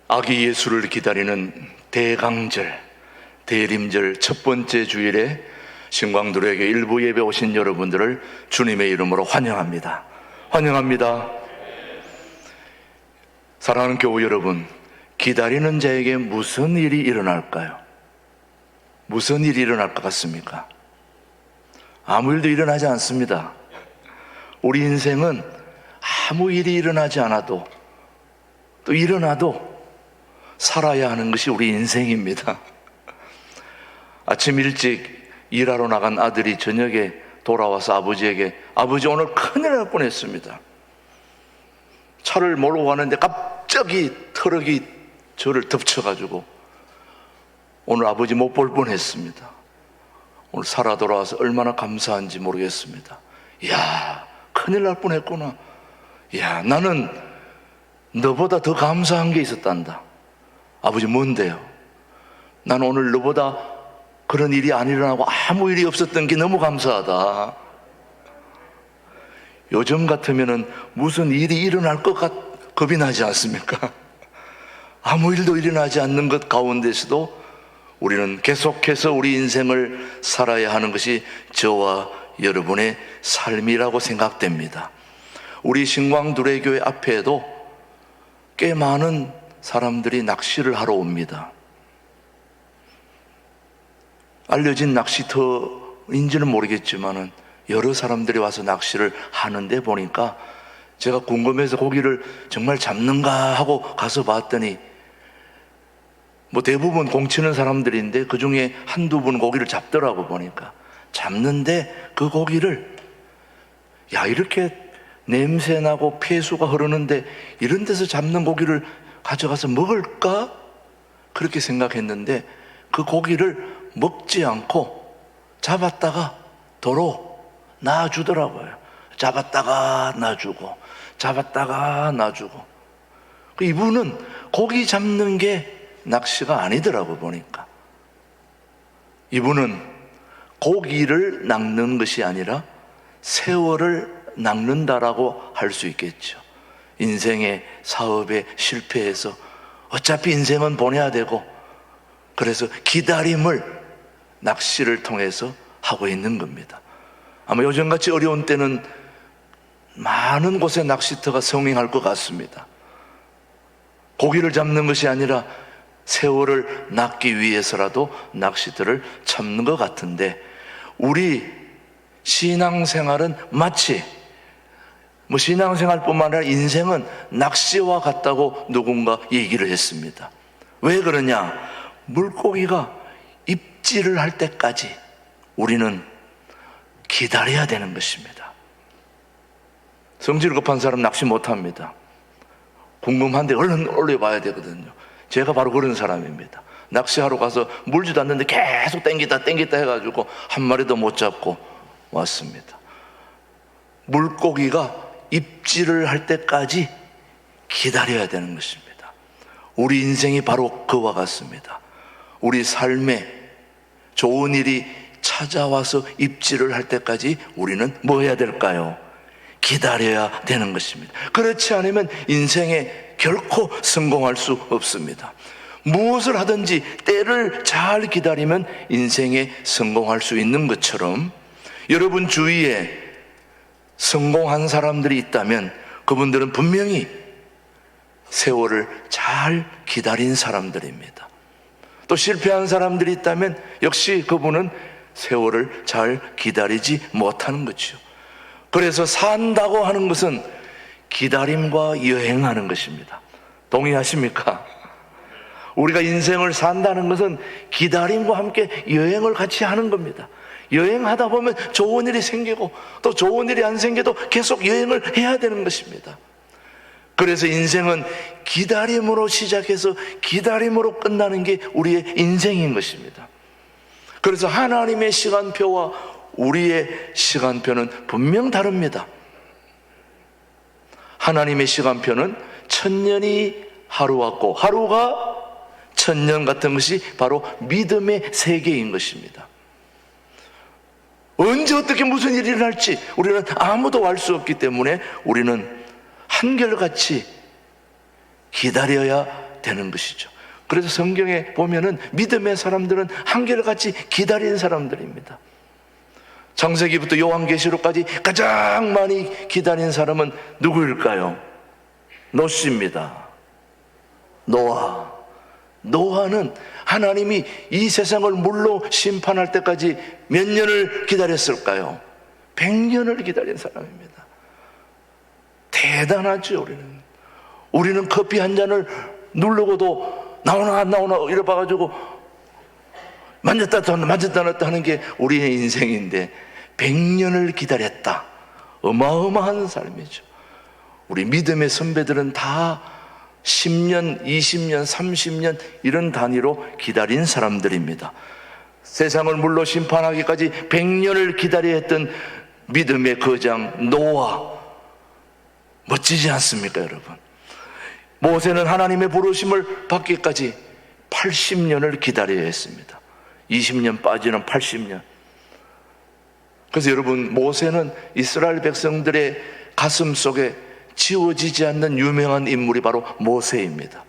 아기 예수를 기다리는 대강절, 대림절 첫 번째 주일에 신광도로에게 일부 예배 오신 여러분들을 주님의 이름으로 환영합니다. 환영합니다. 사랑하는 교우 여러분, 기다리는 자에게 무슨 일이 일어날까요? 무슨 일이 일어날 것 같습니까? 아무 일도 일어나지 않습니다. 우리 인생은 아무 일이 일어나지 않아도, 또 일어나도 살아야 하는 것이 우리 인생입니다. 아침 일찍 일하러 나간 아들이 저녁에 돌아와서 아버지에게, 아버지 오늘 큰일 날 뻔했습니다. 차를 몰고 가는데 갑자기 트럭이 저를 덮쳐가지고 오늘 아버지 못 볼 뻔했습니다. 오늘 살아 돌아와서 얼마나 감사한지 모르겠습니다. 이야, 큰일 날 뻔했구나. 이야, 나는 너보다 더 감사한 게 있었단다. 아버지, 뭔데요? 나는 오늘 너보다 그런 일이 안 일어나고 아무 일이 없었던 게 너무 감사하다. 요즘 같으면은 무슨 일이 일어날 것 겁이 나지 않습니까? 아무 일도 일어나지 않는 것 가운데서도 우리는 계속해서 우리 인생을 살아야 하는 것이 저와 여러분의 삶이라고 생각됩니다. 우리 신광두레교회 앞에도 꽤 많은 사람들이 낚시를 하러 옵니다. 알려진 낚시터인지는 모르겠지만은 여러 사람들이 와서 낚시를 하는데 보니까 제가 궁금해서 고기를 정말 잡는가 하고 가서 봤더니 뭐 대부분 공치는 사람들인데 그 중에 한두 분 고기를 잡더라고. 보니까 잡는데 그 고기를, 야, 이렇게 냄새나고 폐수가 흐르는데 이런 데서 잡는 고기를 가져가서 먹을까? 그렇게 생각했는데 그 고기를 먹지 않고 잡았다가 도로 놔주더라고요. 잡았다가 놔주고 잡았다가 놔주고. 이분은 고기 잡는 게 낚시가 아니더라고. 보니까 이분은 고기를 낚는 것이 아니라 세월을 낚는다라고 할 수 있겠죠. 인생의 사업에 실패해서 어차피 인생은 보내야 되고, 그래서 기다림을 낚시를 통해서 하고 있는 겁니다. 아마 요즘같이 어려운 때는 많은 곳에 낚시터가 성행할 것 같습니다. 고기를 잡는 것이 아니라 세월을 낚기 위해서라도 낚시터를 찾는 것 같은데, 우리 신앙생활은 마치 신앙생활뿐만 아니라 인생은 낚시와 같다고 누군가 얘기를 했습니다. 왜 그러냐? 물고기가 입질을 할 때까지 우리는 기다려야 되는 것입니다. 성질 급한 사람 낚시 못합니다. 궁금한데 얼른 올려봐야 되거든요. 제가 바로 그런 사람입니다. 낚시하러 가서 물지도 않는데 계속 땡기다 해가지고 한 마리도 못 잡고 왔습니다. 물고기가 입질을 할 때까지 기다려야 되는 것입니다. 우리 인생이 바로 그와 같습니다. 우리 삶에 좋은 일이 찾아와서 입질을 할 때까지 우리는 뭐 해야 될까요? 기다려야 되는 것입니다. 그렇지 않으면 인생에 결코 성공할 수 없습니다. 무엇을 하든지 때를 잘 기다리면 인생에 성공할 수 있는 것처럼, 여러분 주위에 성공한 사람들이 있다면 그분들은 분명히 세월을 잘 기다린 사람들입니다. 또 실패한 사람들이 있다면 역시 그분은 세월을 잘 기다리지 못하는 거죠. 그래서 산다고 하는 것은 기다림과 여행하는 것입니다. 동의하십니까? 우리가 인생을 산다는 것은 기다림과 함께 여행을 같이 하는 겁니다. 여행하다 보면 좋은 일이 생기고 또 좋은 일이 안 생겨도 계속 여행을 해야 되는 것입니다. 그래서 인생은 기다림으로 시작해서 기다림으로 끝나는 게 우리의 인생인 것입니다. 그래서 하나님의 시간표와 우리의 시간표는 분명 다릅니다. 하나님의 시간표는 1000년이 하루 같고 하루가 1000년 같은 것이 바로 믿음의 세계인 것입니다. 언제 어떻게 무슨 일이 일어날지 우리는 아무도 알 수 없기 때문에 우리는 한결같이 기다려야 되는 것이죠. 그래서 성경에 보면은 믿음의 사람들은 한결같이 기다린 사람들입니다. 창세기부터 요한계시록까지 가장 많이 기다린 사람은 누구일까요? 노시입니다. 노아는 하나님이 이 세상을 물로 심판할 때까지 몇 년을 기다렸을까요? 100년을 기다린 사람입니다. 대단하죠. 우리는 커피 한 잔을 누르고도 나오나 안 나오나 이래봐가지고 만졌다 놨다 하는 게 우리의 인생인데 100년을 기다렸다. 어마어마한 삶이죠. 우리 믿음의 선배들은 다 10년, 20년, 30년 이런 단위로 기다린 사람들입니다. 세상을 물로 심판하기까지 100년을 기다려야 했던 믿음의 거장 노아, 멋지지 않습니까, 여러분? 모세는 하나님의 부르심을 받기까지 80년을 기다려야 했습니다. 20년 빠지는 80년. 그래서 여러분, 모세는 이스라엘 백성들의 가슴 속에 지워지지 않는 유명한 인물이 바로 모세입니다.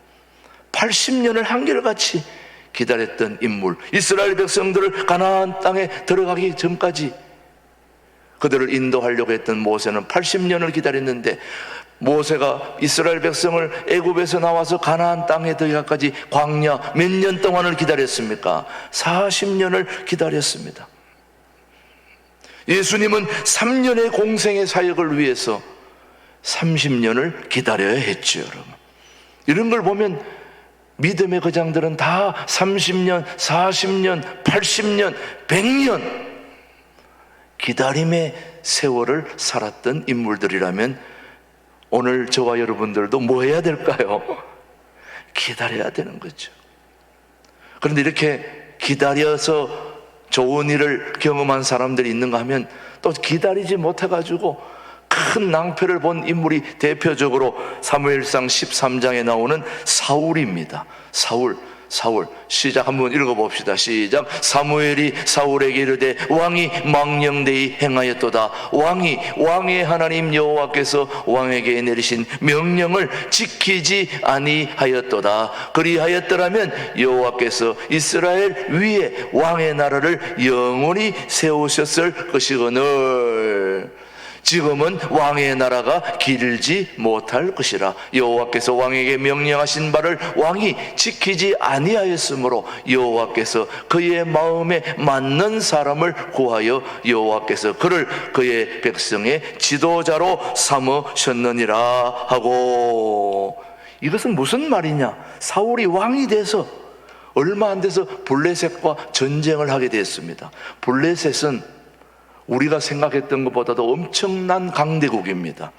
80년을 한결같이 기다렸던 인물. 이스라엘 백성들을 가나안 땅에 들어가기 전까지 그들을 인도하려고 했던 모세는 80년을 기다렸는데, 모세가 이스라엘 백성을 애굽에서 나와서 가나안 땅에 들어가기까지 광야 몇 년 동안을 기다렸습니까? 40년을 기다렸습니다. 예수님은 3년의 공생의 사역을 위해서 30년을 기다려야 했죠, 여러분. 이런 걸 보면 믿음의 거장들은 다 30년, 40년, 80년, 100년 기다림의 세월을 살았던 인물들이라면 오늘 저와 여러분들도 뭐 해야 될까요? 기다려야 되는 거죠. 그런데 이렇게 기다려서 좋은 일을 경험한 사람들이 있는가 하면 또 기다리지 못해가지고 큰 낭패를 본 인물이 대표적으로 사무엘상 13장에 나오는 사울입니다. 사울 시작 한번 읽어봅시다. 시작. 사무엘이 사울에게 이르되 왕이 망령되이 행하였도다. 왕의 하나님 여호와께서 왕에게 내리신 명령을 지키지 아니하였도다. 그리하였더라면 여호와께서 이스라엘 위에 왕의 나라를 영원히 세우셨을 것이거늘 지금은 왕의 나라가 길지 못할 것이라. 여호와께서 왕에게 명령하신 바를 왕이 지키지 아니하였으므로 여호와께서 그의 마음에 맞는 사람을 구하여 여호와께서 그를 그의 백성의 지도자로 삼으셨느니라 하고. 이것은 무슨 말이냐? 사울이 왕이 돼서 얼마 안 돼서 블레셋과 전쟁을 하게 됐습니다. 블레셋은 우리가 생각했던 것보다도 엄청난 강대국입니다.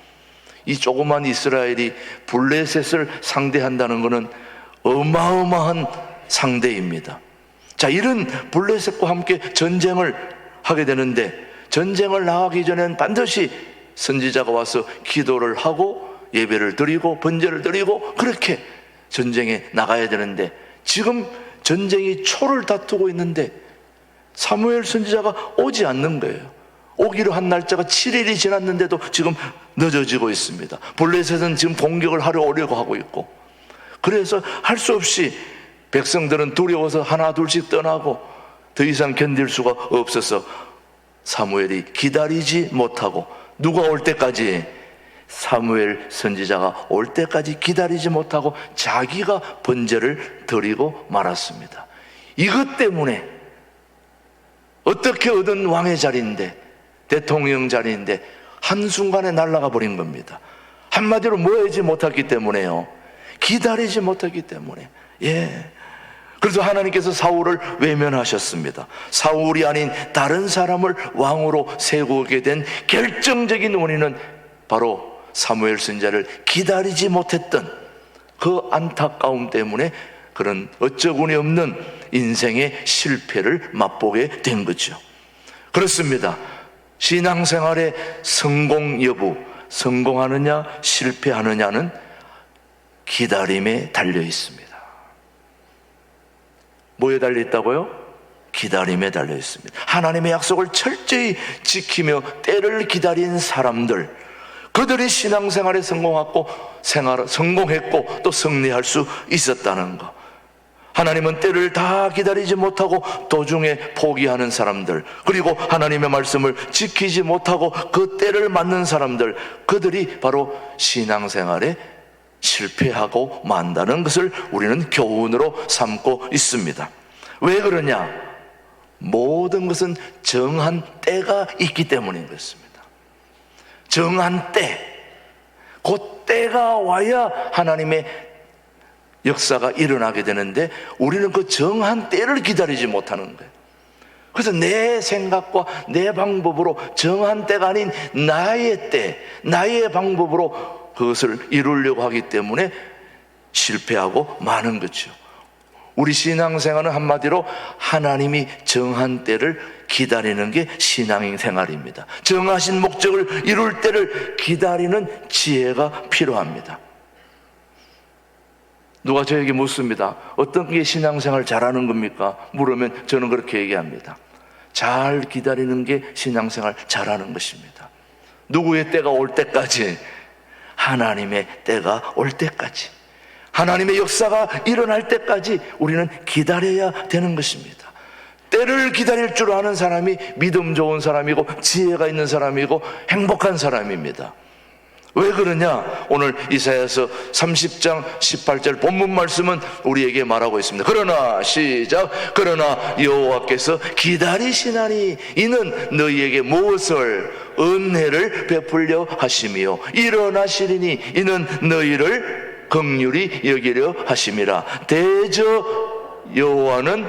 이 조그만 이스라엘이 블레셋을 상대한다는 것은 어마어마한 상대입니다. 자, 이런 블레셋과 함께 전쟁을 하게 되는데, 전쟁을 나가기 전에는 반드시 선지자가 와서 기도를 하고 예배를 드리고 번제를 드리고 그렇게 전쟁에 나가야 되는데, 지금 전쟁이 초를 다투고 있는데 사무엘 선지자가 오지 않는 거예요. 오기로 한 날짜가 7일이 지났는데도 지금 늦어지고 있습니다. 블레셋은 지금 공격을 하려고 하고 있고, 그래서 할 수 없이 백성들은 두려워서 하나 둘씩 떠나고 더 이상 견딜 수가 없어서 사무엘이 기다리지 못하고, 누가 올 때까지? 사무엘 선지자가 올 때까지 기다리지 못하고 자기가 번제를 드리고 말았습니다. 이것 때문에 어떻게 얻은 왕의 자리인데, 대통령 자리인데 한순간에 날아가 버린 겁니다. 한마디로 뭐 하지 못했기 때문에요. 기다리지 못했기 때문에. 그래서 하나님께서 사울을 외면하셨습니다. 사울이 아닌 다른 사람을 왕으로 세우게 된 결정적인 원인은 바로 사무엘 선지자를 기다리지 못했던 그 안타까움 때문에 그런 어처구니 없는 인생의 실패를 맛보게 된 거죠. 그렇습니다. 신앙생활의 성공 여부, 성공하느냐 실패하느냐는 기다림에 달려 있습니다. 뭐에 달려 있다고요? 기다림에 달려 있습니다. 하나님의 약속을 철저히 지키며 때를 기다린 사람들, 그들이 신앙생활에 성공했고 또 승리할 수 있었다는 것. 하나님은 때를 다 기다리지 못하고 도중에 포기하는 사람들, 그리고 하나님의 말씀을 지키지 못하고 그 때를 맞는 사람들, 그들이 바로 신앙생활에 실패하고 만다는 것을 우리는 교훈으로 삼고 있습니다. 왜 그러냐? 모든 것은 정한 때가 있기 때문인 것입니다. 정한 때, 그 때가 와야 하나님의 역사가 일어나게 되는데 우리는 그 정한 때를 기다리지 못하는 거예요. 그래서 내 생각과 내 방법으로 정한 때가 아닌 나의 때, 나의 방법으로 그것을 이루려고 하기 때문에 실패하고 마는 거죠. 우리 신앙생활은 한마디로 하나님이 정한 때를 기다리는 게 신앙생활입니다. 정하신 목적을 이룰 때를 기다리는 지혜가 필요합니다. 누가 저에게 묻습니다. 어떤 게 신앙생활 잘하는 겁니까? 물으면 저는 그렇게 얘기합니다. 잘 기다리는 게 신앙생활 잘하는 것입니다. 누구의 때가 올 때까지, 하나님의 때가 올 때까지, 하나님의 역사가 일어날 때까지 우리는 기다려야 되는 것입니다. 때를 기다릴 줄 아는 사람이 믿음 좋은 사람이고 지혜가 있는 사람이고 행복한 사람입니다. 왜 그러냐? 오늘 이사야서 30장 18절 본문 말씀은 우리에게 말하고 있습니다. 그러나 시작. 그러나 여호와께서 기다리시나니 이는 너희에게 무엇을 은혜를 베풀려 하심이요 일어나시리니 이는 너희를 긍휼히 여기려 하심이라. 대저 여호와는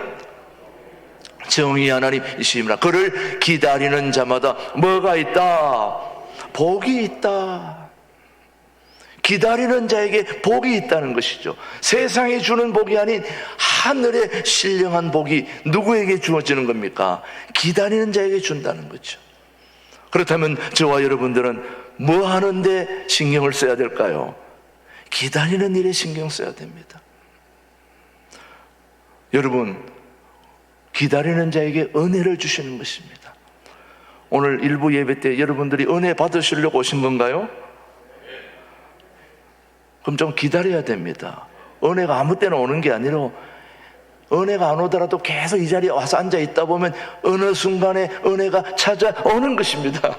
정의 하나님이시니라. 그를 기다리는 자마다 뭐가 있다? 복이 있다. 기다리는 자에게 복이 있다는 것이죠. 세상이 주는 복이 아닌 하늘의 신령한 복이 누구에게 주어지는 겁니까? 기다리는 자에게 준다는 거죠. 그렇다면 저와 여러분들은 뭐 하는데 신경을 써야 될까요? 기다리는 일에 신경 써야 됩니다. 여러분, 기다리는 자에게 은혜를 주시는 것입니다. 오늘 일부 예배 때 여러분들이 은혜 받으시려고 오신 건가요? 그럼 좀 기다려야 됩니다. 은혜가 아무 때나 오는 게 아니라 은혜가 안 오더라도 계속 이 자리에 와서 앉아 있다 보면 어느 순간에 은혜가 찾아오는 것입니다.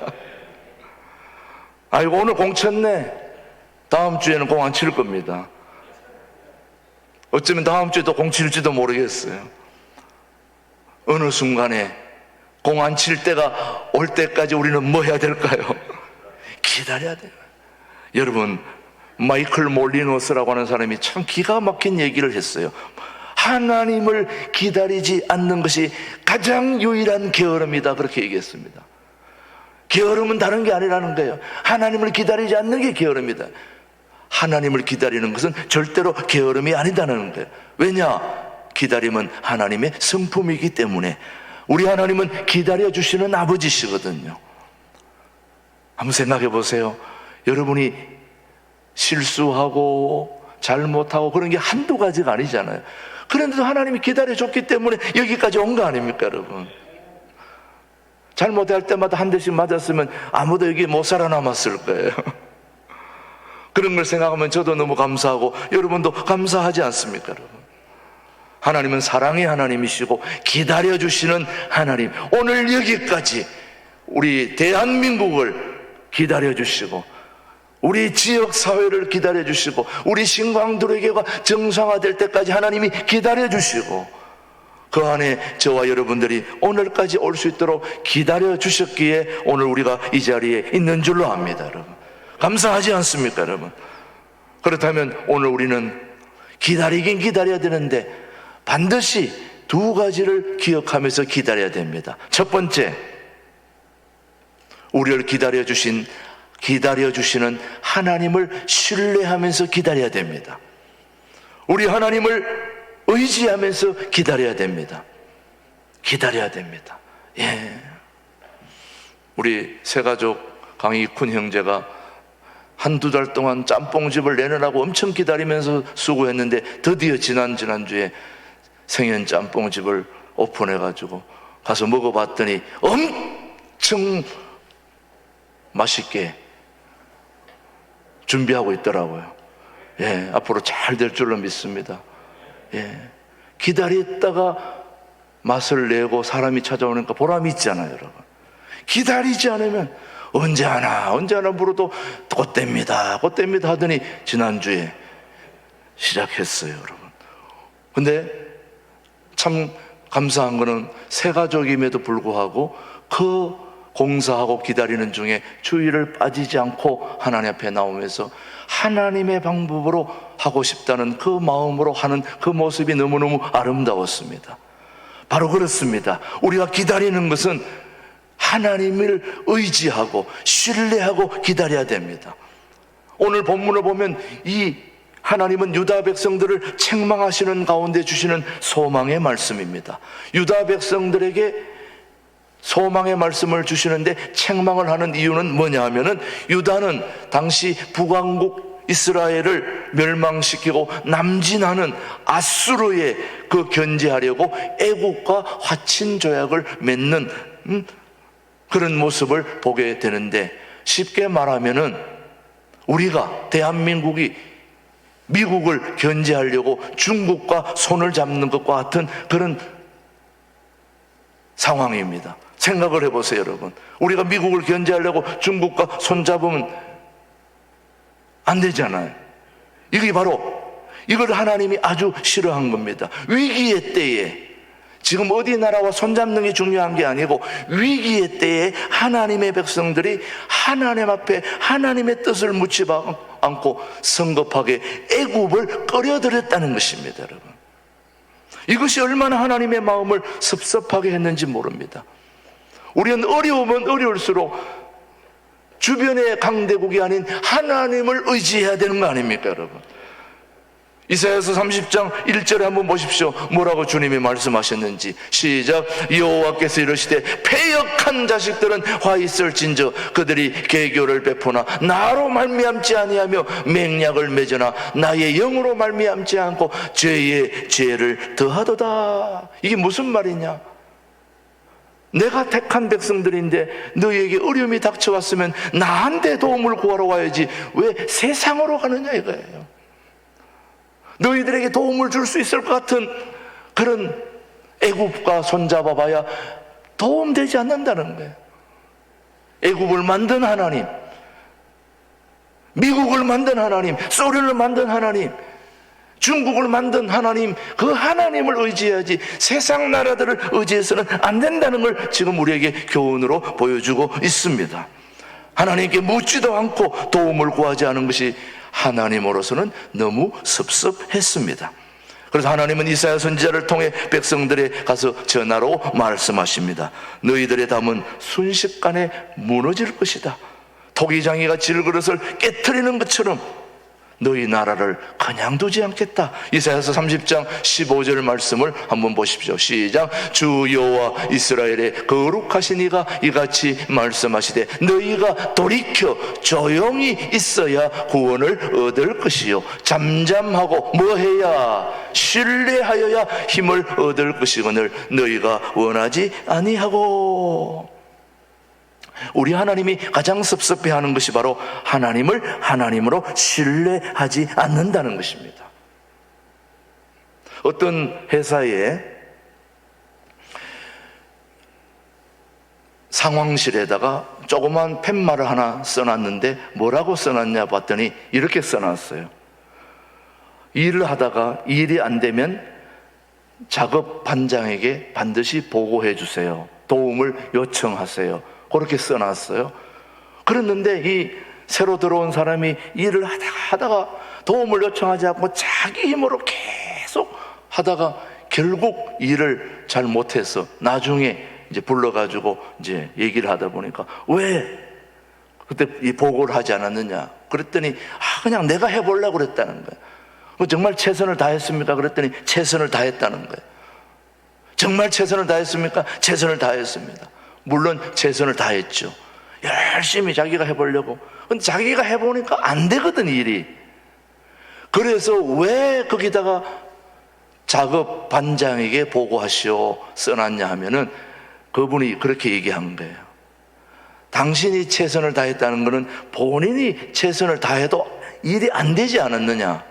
아이고 오늘 공 쳤네. 다음 주에는 공 안 칠 겁니다. 어쩌면 다음 주에도 공 칠지도 모르겠어요. 어느 순간에 공 안 칠 때가 올 때까지 우리는 뭐 해야 될까요? 기다려야 돼요. 여러분, 마이클 몰리노스라고 하는 사람이 참 기가 막힌 얘기를 했어요. 하나님을 기다리지 않는 것이 가장 유일한 게으름이다, 그렇게 얘기했습니다. 게으름은 다른 게 아니라는 거예요. 하나님을 기다리지 않는 게 게으름이다. 하나님을 기다리는 것은 절대로 게으름이 아니다는 거예요. 왜냐? 기다림은 하나님의 성품이기 때문에. 우리 하나님은 기다려주시는 아버지시거든요. 한번 생각해 보세요. 여러분이 실수하고 잘못하고 그런 게 한두 가지가 아니잖아요. 그런데도 하나님이 기다려줬기 때문에 여기까지 온 거 아닙니까, 여러분? 잘못할 때마다 한 대씩 맞았으면 아무도 여기 못 살아남았을 거예요. 그런 걸 생각하면 저도 너무 감사하고 여러분도 감사하지 않습니까, 여러분? 하나님은 사랑의 하나님이시고 기다려주시는 하나님. 오늘 여기까지 우리 대한민국을 기다려주시고 우리 지역사회를 기다려주시고 우리 신광두레교가 정상화될 때까지 하나님이 기다려주시고 그 안에 저와 여러분들이 오늘까지 올 수 있도록 기다려주셨기에 오늘 우리가 이 자리에 있는 줄로 압니다. 여러분, 감사하지 않습니까, 여러분? 그렇다면 오늘 우리는 기다리긴 기다려야 되는데 반드시 두 가지를 기억하면서 기다려야 됩니다. 첫 번째, 우리를 기다려주시는 하나님을 신뢰하면서 기다려야 됩니다. 우리 하나님을 의지하면서 기다려야 됩니다. 기다려야 됩니다. 예. 우리 새가족 강익훈 형제가 한두 달 동안 짬뽕집을 내느라고 엄청 기다리면서 수고했는데 드디어 지난주에 생현 짬뽕집을 오픈해가지고 가서 먹어봤더니 엄청 맛있게 준비하고 있더라고요. 예, 앞으로 잘 될 줄로 믿습니다. 예, 기다렸다가 맛을 내고 사람이 찾아오니까 보람이 있잖아요, 여러분. 기다리지 않으면 언제 하나 물어도 곧됩니다 하더니 지난주에 시작했어요, 여러분. 근데 참 감사한 거는 새 가족임에도 불구하고 그 공사하고 기다리는 중에 주의를 빠지지 않고 하나님 앞에 나오면서 하나님의 방법으로 하고 싶다는 그 마음으로 하는 그 모습이 너무너무 아름다웠습니다. 바로 그렇습니다. 우리가 기다리는 것은 하나님을 의지하고 신뢰하고 기다려야 됩니다. 오늘 본문을 보면 이 하나님은 유다 백성들을 책망하시는 가운데 주시는 소망의 말씀입니다. 유다 백성들에게 소망의 말씀을 주시는데 책망을 하는 이유는 뭐냐 하면은 유다는 당시 북왕국 이스라엘을 멸망시키고 남진하는 아수르에 그 견제하려고 애국과 화친 조약을 맺는 그런 모습을 보게 되는데, 쉽게 말하면은 우리가 대한민국이 미국을 견제하려고 중국과 손을 잡는 것과 같은 그런 상황입니다. 생각을 해보세요, 여러분. 우리가 미국을 견제하려고 중국과 손잡으면 안 되잖아요. 이게 바로 이걸 하나님이 아주 싫어한 겁니다. 위기의 때에, 지금 어디 나라와 손잡는 게 중요한 게 아니고 위기의 때에 하나님의 백성들이 하나님 앞에 하나님의 뜻을 묻지 않고 성급하게 애굽을 끌어들였다는 것입니다, 여러분. 이것이 얼마나 하나님의 마음을 섭섭하게 했는지 모릅니다. 우리는 어려우면 어려울수록 주변의 강대국이 아닌 하나님을 의지해야 되는 거 아닙니까, 여러분? 이사야서 30장 1절에 한번 보십시오. 뭐라고 주님이 말씀하셨는지. 시작. 여호와께서 이르시되 패역한 자식들은 화 있을진저 그들이 계교를 베푸나 나로 말미암지 아니하며 맹약을 맺으나 나의 영으로 말미암지 않고 죄의 죄를 더하도다. 이게 무슨 말이냐? 내가 택한 백성들인데 너희에게 어려움이 닥쳐왔으면 나한테 도움을 구하러 와야지 왜 세상으로 가느냐 이거예요. 너희들에게 도움을 줄 수 있을 것 같은 그런 애굽과 손잡아봐야 도움되지 않는다는 거예요. 애굽을 만든 하나님, 미국을 만든 하나님, 소련을 만든 하나님, 중국을 만든 하나님, 그 하나님을 의지해야지 세상 나라들을 의지해서는 안 된다는 걸 지금 우리에게 교훈으로 보여주고 있습니다. 하나님께 묻지도 않고 도움을 구하지 않은 것이 하나님으로서는 너무 섭섭했습니다. 그래서 하나님은 이사야 선지자를 통해 백성들에 가서 전하로 말씀하십니다. 너희들의 담은 순식간에 무너질 것이다. 토기장이가 질그릇을 깨트리는 것처럼 너희 나라를 그냥 두지 않겠다. 이사야서 30장 15절 말씀을 한번 보십시오. 시작. 주 여호와 이스라엘의 거룩하신 이가 이같이 말씀하시되 너희가 돌이켜 조용히 있어야 구원을 얻을 것이요 잠잠하고 뭐해야 신뢰하여야 힘을 얻을 것이거늘 너희가 원하지 아니하고. 우리 하나님이 가장 섭섭해하는 것이 바로 하나님을 하나님으로 신뢰하지 않는다는 것입니다. 어떤 회사에 상황실에다가 조그만 팻말을 하나 써놨는데 뭐라고 써놨냐 봤더니 이렇게 써놨어요. 일을 하다가 일이 안 되면 작업 반장에게 반드시 보고해 주세요. 도움을 요청하세요. 그렇게 써놨어요. 그랬는데 이 새로 들어온 사람이 일을 하다가 도움을 요청하지 않고 자기 힘으로 계속 하다가 결국 일을 잘 못해서 나중에 이제 불러가지고 이제 얘기를 하다 보니까 왜 그때 이 보고를 하지 않았느냐 그랬더니 그냥 내가 해보려고 그랬다는 거예요. 정말 최선을 다했습니까? 그랬더니 최선을 다했다는 거예요. 정말 최선을 다했습니까? 최선을 다했습니다. 물론 최선을 다했죠. 열심히 자기가 해보려고. 근데 자기가 해보니까 안 되거든, 일이. 그래서 왜 거기다가 작업 반장에게 보고하시오 써놨냐 하면은 그분이 그렇게 얘기한 거예요. 당신이 최선을 다했다는 것은 본인이 최선을 다해도 일이 안 되지 않았느냐?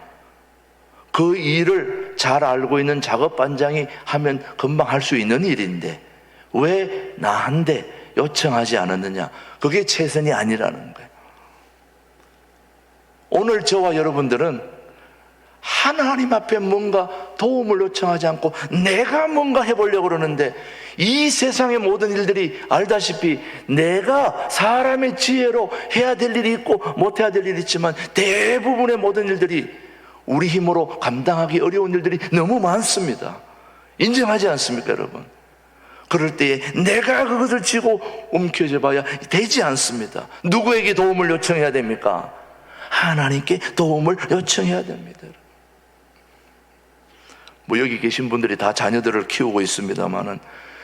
그 일을 잘 알고 있는 작업반장이 하면 금방 할 수 있는 일인데 왜 나한테 요청하지 않았느냐? 그게 최선이 아니라는 거예요. 오늘 저와 여러분들은 하나님 앞에 뭔가 도움을 요청하지 않고 내가 뭔가 해보려고 그러는데, 이 세상의 모든 일들이 알다시피 내가 사람의 지혜로 해야 될 일이 있고 못해야 될 일이 있지만, 대부분의 모든 일들이 우리 힘으로 감당하기 어려운 일들이 너무 많습니다. 인정하지 않습니까, 여러분? 그럴 때에 내가 그것을 쥐고 움켜쥐어 봐야 되지 않습니다. 누구에게 도움을 요청해야 됩니까? 하나님께 도움을 요청해야 됩니다. 뭐 여기 계신 분들이 다 자녀들을 키우고 있습니다마는,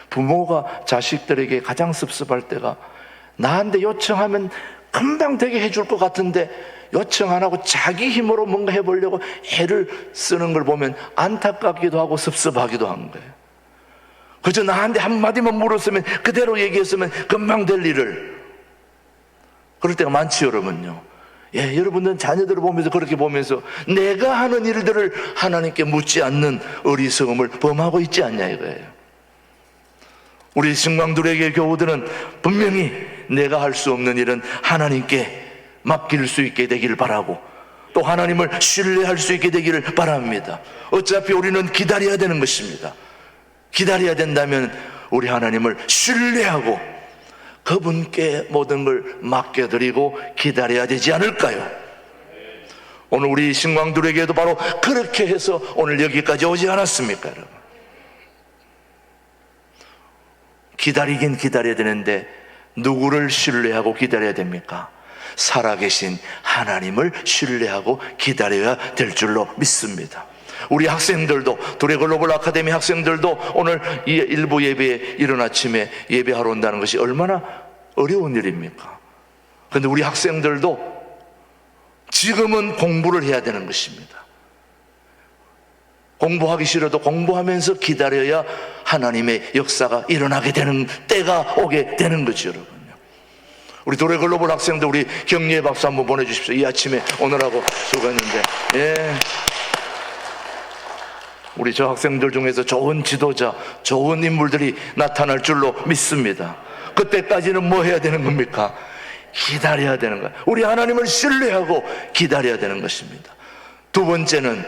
부모가 자식들에게 가장 섭섭할 때가, 나한테 요청하면 금방 되게 해줄 것 같은데 요청 안 하고 자기 힘으로 뭔가 해보려고 애를 쓰는 걸 보면 안타깝기도 하고 섭섭하기도 한 거예요. 그저 나한테 한마디만 물었으면, 그대로 얘기했으면 금방 될 일을. 그럴 때가 많지, 여러분요. 예, 여러분들은 자녀들을 보면서 그렇게 보면서 내가 하는 일들을 하나님께 묻지 않는 어리석음을 범하고 있지 않냐 이거예요. 우리 신광두레교회 교우들은 분명히 내가 할 수 없는 일은 하나님께 맡길 수 있게 되기를 바라고, 또 하나님을 신뢰할 수 있게 되기를 바랍니다. 어차피 우리는 기다려야 되는 것입니다. 기다려야 된다면 우리 하나님을 신뢰하고 그분께 모든 걸 맡겨드리고 기다려야 되지 않을까요? 오늘 우리 신광들에게도 바로 그렇게 해서 오늘 여기까지 오지 않았습니까, 여러분? 기다리긴 기다려야 되는데 누구를 신뢰하고 기다려야 됩니까? 살아계신 하나님을 신뢰하고 기다려야 될 줄로 믿습니다. 우리 학생들도, 두레 글로벌 아카데미 학생들도 오늘 이 일부 예배에 이른 아침에 예배하러 온다는 것이 얼마나 어려운 일입니까? 그런데 우리 학생들도 지금은 공부를 해야 되는 것입니다. 공부하기 싫어도 공부하면서 기다려야 하나님의 역사가 일어나게 되는 때가 오게 되는 거죠, 여러분요. 우리 두레 글로벌 학생들, 우리 격려의 박수 한번 보내주십시오. 이 아침에 오늘하고 수고했는데, 예. 우리 저 학생들 중에서 좋은 지도자, 좋은 인물들이 나타날 줄로 믿습니다. 그때까지는 뭐 해야 되는 겁니까? 기다려야 되는 거예요. 우리 하나님을 신뢰하고 기다려야 되는 것입니다. 두 번째는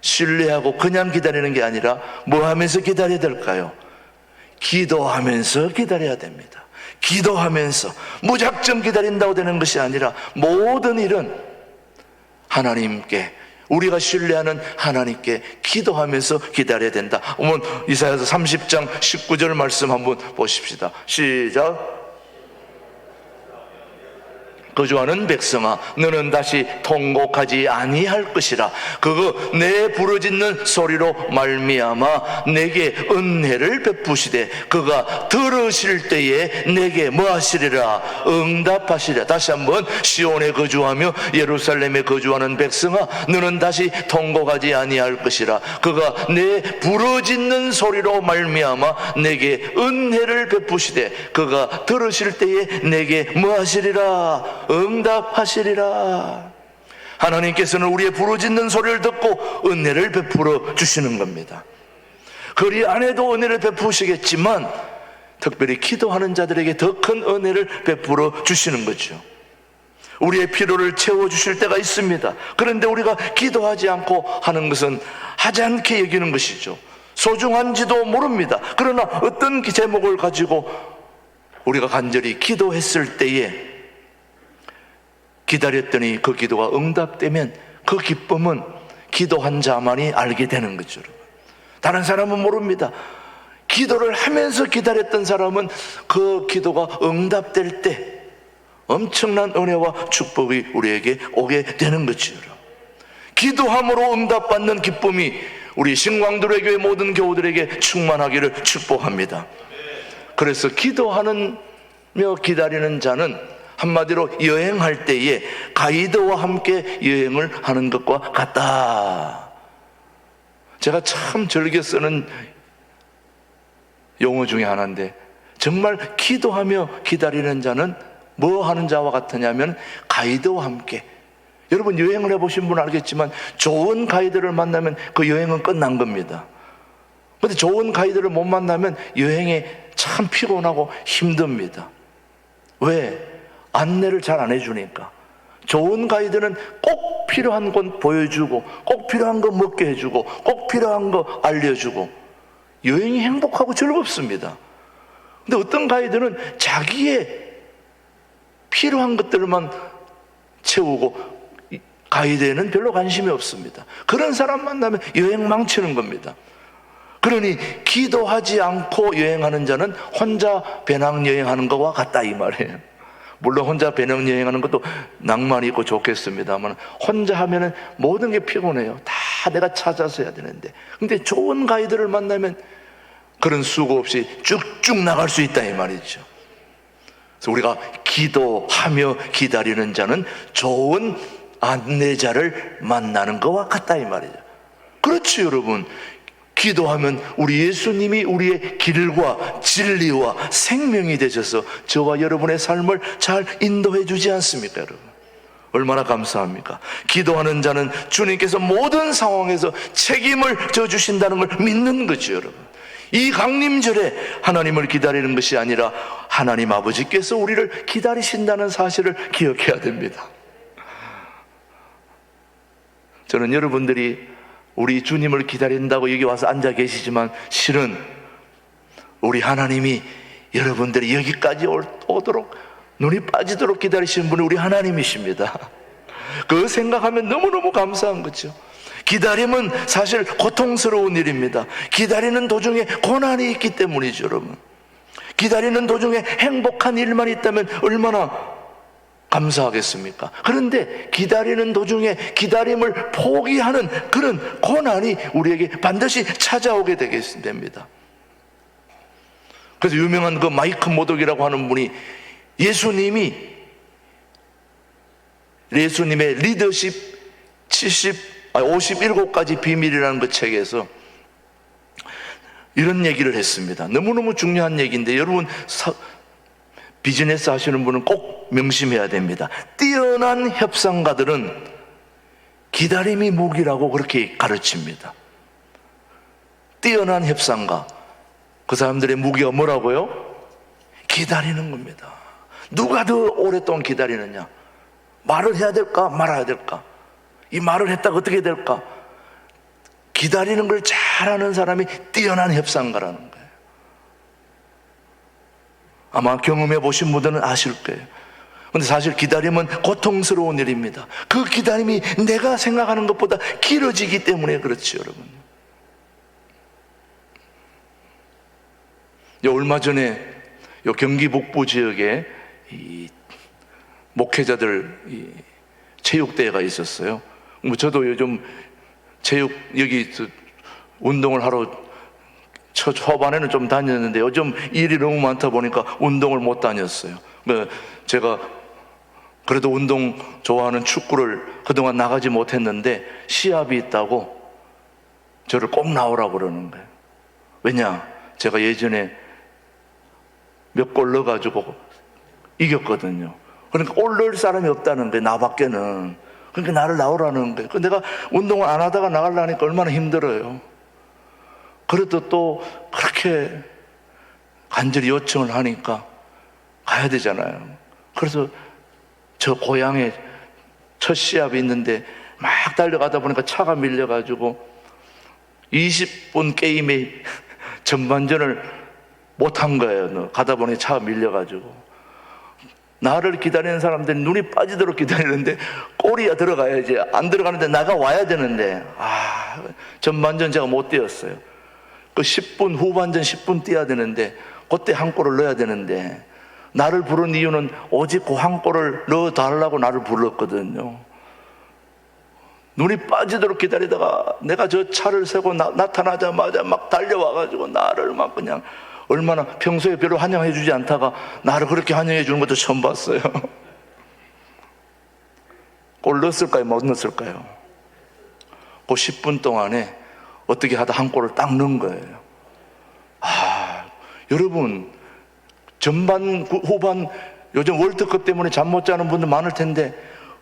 신뢰하고 그냥 기다리는 게 아니라 뭐 하면서 기다려야 될까요? 기도하면서 기다려야 됩니다. 기도하면서, 무작정 기다린다고 되는 것이 아니라 모든 일은 하나님께, 우리가 신뢰하는 하나님께 기도하면서 기다려야 된다. 오늘 이사야서 30장 19절 말씀 한번 보십시다. 시작. 거주하는 백성아, 너는 다시 통곡하지 아니할 것이라. 그거 내 부르짖는 소리로 말미암아 내게 은혜를 베푸시되 그가 들으실 때에 내게 뭐하시리라? 응답하시리라. 다시 한번, 시온에 거주하며 예루살렘에 거주하는 백성아, 너는 다시 통곡하지 아니할 것이라. 그가 내 부르짖는 소리로 말미암아 내게 은혜를 베푸시되 그가 들으실 때에 내게 뭐하시리라? 응답하시리라. 하나님께서는 우리의 부르짖는 소리를 듣고 은혜를 베풀어 주시는 겁니다. 그리 안 해도 은혜를 베푸시겠지만 특별히 기도하는 자들에게 더 큰 은혜를 베풀어 주시는 거죠. 우리의 필요를 채워주실 때가 있습니다. 그런데 우리가 기도하지 않고 하는 것은 하지 않게 여기는 것이죠. 소중한지도 모릅니다. 그러나 어떤 제목을 가지고 우리가 간절히 기도했을 때에 기다렸더니 그 기도가 응답되면 그 기쁨은 기도한 자만이 알게 되는 거죠. 다른 사람은 모릅니다. 기도를 하면서 기다렸던 사람은 그 기도가 응답될 때 엄청난 은혜와 축복이 우리에게 오게 되는 거죠. 기도함으로 응답받는 기쁨이 우리 신광두레교회 모든 교우들에게 충만하기를 축복합니다. 그래서 기도하며 기다리는 자는 한마디로 여행할 때에 가이드와 함께 여행을 하는 것과 같다. 제가 참 즐겨 쓰는 용어 중에 하나인데, 정말 기도하며 기다리는 자는 뭐 하는 자와 같으냐면 가이드와 함께, 여러분 여행을 해보신 분은 알겠지만 좋은 가이드를 만나면 그 여행은 끝난 겁니다. 그런데 좋은 가이드를 못 만나면 여행에 참 피곤하고 힘듭니다. 왜? 안내를 잘 안 해주니까. 좋은 가이드는 꼭 필요한 건 보여주고, 꼭 필요한 거 먹게 해주고, 꼭 필요한 거 알려주고, 여행이 행복하고 즐겁습니다. 근데 어떤 가이드는 자기의 필요한 것들만 채우고 가이드에는 별로 관심이 없습니다. 그런 사람 만나면 여행 망치는 겁니다. 그러니 기도하지 않고 여행하는 자는 혼자 배낭여행하는 것과 같다 이 말이에요. 물론 혼자 배낭여행하는 것도 낭만이 있고 좋겠습니다만 혼자 하면은 모든 게 피곤해요. 다 내가 찾아서 해야 되는데, 근데 좋은 가이드를 만나면 그런 수고 없이 쭉쭉 나갈 수 있다 이 말이죠. 그래서 우리가 기도하며 기다리는 자는 좋은 안내자를 만나는 것과 같다 이 말이죠. 그렇지 여러분. 기도하면 우리 예수님이 우리의 길과 진리와 생명이 되셔서 저와 여러분의 삶을 잘 인도해 주지 않습니까 여러분? 얼마나 감사합니까? 기도하는 자는 주님께서 모든 상황에서 책임을 져주신다는 걸 믿는 거죠 여러분. 이 강림절에 하나님을 기다리는 것이 아니라 하나님 아버지께서 우리를 기다리신다는 사실을 기억해야 됩니다. 저는 여러분들이 우리 주님을 기다린다고 여기 와서 앉아 계시지만 실은 우리 하나님이 여러분들이 여기까지 오도록 눈이 빠지도록 기다리시는 분이 우리 하나님이십니다. 그거 생각하면 너무너무 감사한 거죠. 기다림은 사실 고통스러운 일입니다. 기다리는 도중에 고난이 있기 때문이죠 여러분. 기다리는 도중에 행복한 일만 있다면 얼마나 감사하겠습니까? 그런데 기다리는 도중에 기다림을 포기하는 그런 고난이 우리에게 반드시 찾아오게 됩니다. 그래서 유명한 그 마이크 모독이라고 하는 분이 예수님의 리더십 57가지 비밀이라는 그 책에서 이런 얘기를 했습니다. 너무너무 중요한 얘기인데 여러분 비즈니스 하시는 분은 꼭 명심해야 됩니다. 뛰어난 협상가들은 기다림이 무기라고 그렇게 가르칩니다. 뛰어난 협상가, 그 사람들의 무기가 뭐라고요? 기다리는 겁니다. 누가 더 오랫동안 기다리느냐? 말을 해야 될까 말아야 될까? 이 말을 했다가 어떻게 될까? 기다리는 걸 잘하는 사람이 뛰어난 협상가라는 거예요. 아마 경험해 보신 분들은 아실 거예요. 근데 사실 기다림은 고통스러운 일입니다. 그 기다림이 내가 생각하는 것보다 길어지기 때문에 그렇지 여러분. 얼마 전에 경기 북부 지역에 이 목회자들 체육대회가 있었어요. 저도 요즘 여기 운동을 하러 초반에는 좀 다녔는데 요즘 일이 너무 많다 보니까 운동을 못 다녔어요. 제가 그래도 운동 좋아하는 축구를 그동안 나가지 못했는데 시합이 있다고 저를 꼭 나오라고 그러는 거예요. 왜냐? 제가 예전에 몇 골 넣어가지고 이겼거든요. 그러니까 골 넣을 사람이 없다는 거예요, 나밖에는. 그러니까 나를 나오라는 거예요. 내가 운동을 안 하다가 나가려니까 얼마나 힘들어요. 그래도 또 그렇게 간절히 요청을 하니까 가야 되잖아요. 그래서 저 고향에 첫 시합이 있는데 막 달려가다 보니까 차가 밀려가지고 20분 게임에 전반전을 못한 거예요. 가다 보니 차가 밀려가지고 나를 기다리는 사람들이 눈이 빠지도록 기다리는데 골이 들어가야지, 안 들어가는데 나가 와야 되는데 전반전 제가 못 뛰었어요. 그 10분 후반전 10분 뛰어야 되는데 그때 한 골을 넣어야 되는데 나를 부른 이유는 오직 그 한 골을 넣어달라고 나를 불렀거든요. 눈이 빠지도록 기다리다가 내가 저 차를 세고 나타나자마자 막 달려와가지고 나를 막 그냥, 얼마나 평소에 별로 환영해 주지 않다가 나를 그렇게 환영해 주는 것도 처음 봤어요. 골 넣었을까요? 못 넣었을까요? 그 10분 동안에 어떻게 하다 한 골을 딱 넣은 거예요. 여러분, 전반, 후반, 요즘 월드컵 때문에 잠 못 자는 분들 많을 텐데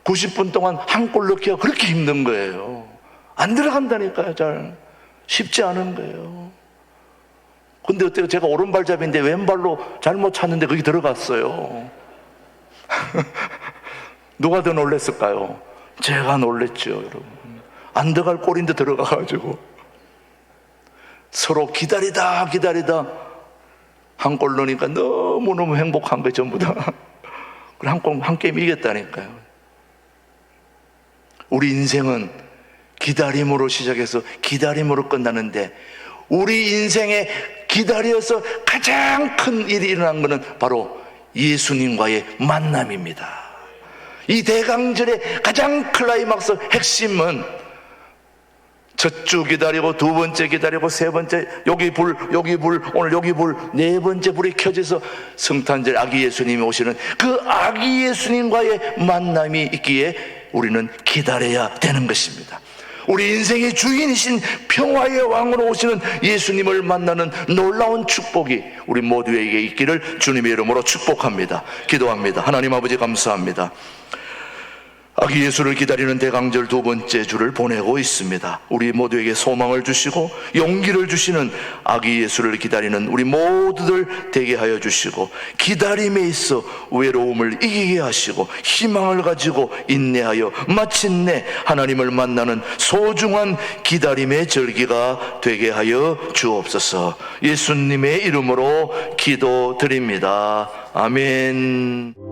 90분 동안 한 골 넣기가 그렇게 힘든 거예요. 안 들어간다니까요. 잘 쉽지 않은 거예요. 근데 어때요? 제가 오른발잡이인데 왼발로 잘못 찼는데 거기 들어갔어요. 누가 더 놀랬을까요? 제가 놀랬죠, 여러분. 안 들어갈 골인데 들어가가지고 서로 기다리다 한 골 넣으니까 너무너무 행복한 거예요, 전부 다. 한 게임 이겼다니까요. 우리 인생은 기다림으로 시작해서 기다림으로 끝나는데, 우리 인생에 기다려서 가장 큰 일이 일어난 것은 바로 예수님과의 만남입니다. 이 대강절의 가장 클라이막스 핵심은 첫 주 기다리고, 두 번째 기다리고, 세 번째 여기 불, 오늘 여기 불, 네 번째 불이 켜져서 성탄절 아기 예수님이 오시는 그 아기 예수님과의 만남이 있기에 우리는 기다려야 되는 것입니다. 우리 인생의 주인이신 평화의 왕으로 오시는 예수님을 만나는 놀라운 축복이 우리 모두에게 있기를 주님의 이름으로 축복합니다. 기도합니다. 하나님 아버지, 감사합니다. 아기 예수를 기다리는 대강절 두 번째 주를 보내고 있습니다. 우리 모두에게 소망을 주시고 용기를 주시는 아기 예수를 기다리는 우리 모두들 되게 하여 주시고, 기다림에 있어 외로움을 이기게 하시고 희망을 가지고 인내하여 마침내 하나님을 만나는 소중한 기다림의 절기가 되게 하여 주옵소서. 예수님의 이름으로 기도드립니다. 아멘.